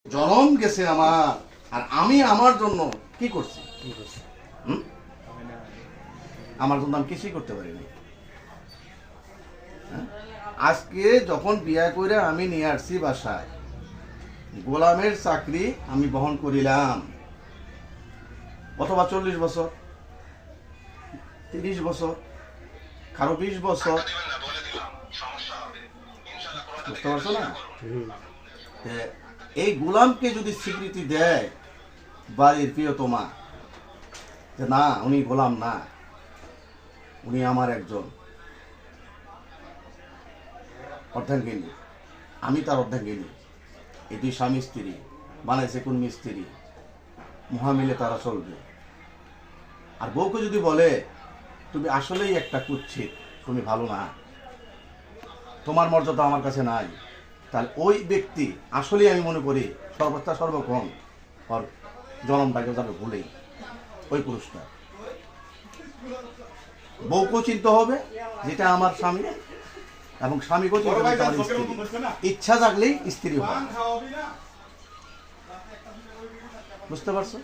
জনম গেছে আমার, আর আমি আমার জন্য কি করছি? আমার জন্য আমি কিছুই করতে পারিনি। আজকে যখন বিয়া করে আমি নিয়ে আসছি বাসায়, গোলামের চাকরি আমি বহন করিলাম অথবা 40 বছর, 30 বছর, কারো 20 বছর, বুঝতে পারছো না? এই গোলামকে যদি স্বীকৃতি দেয় বাড়ির প্রিয়তমা যে না, উনি গোলাম না, উনি আমার একজন অর্ধাঙ্গিনী, আমি তার অর্ধাঙ্গিনী, এটি স্বামী স্ত্রী বানাইছে কোন মিস্ত্রি, মহামিলে তারা চলবে। আর বউকে যদি বলে তুমি আসলেই একটা কুচ্ছিত, তুমি ভালো না, তোমার মর্যাদা আমার কাছে নাই, তাহলে ওই ব্যক্তি আসলেই আমি মনে করি সর্বত্র সর্বক্ষণ ওর জনমটাকে যাবে ভুলেই ওই পুরুষটা। বউকেও চিনতে হবে যেটা আমার স্বামী, এবং স্বামীকেও চিনতে হবে আমার স্ত্রী। ইচ্ছা থাকলেই স্ত্রী হয়, বুঝতে পারছো?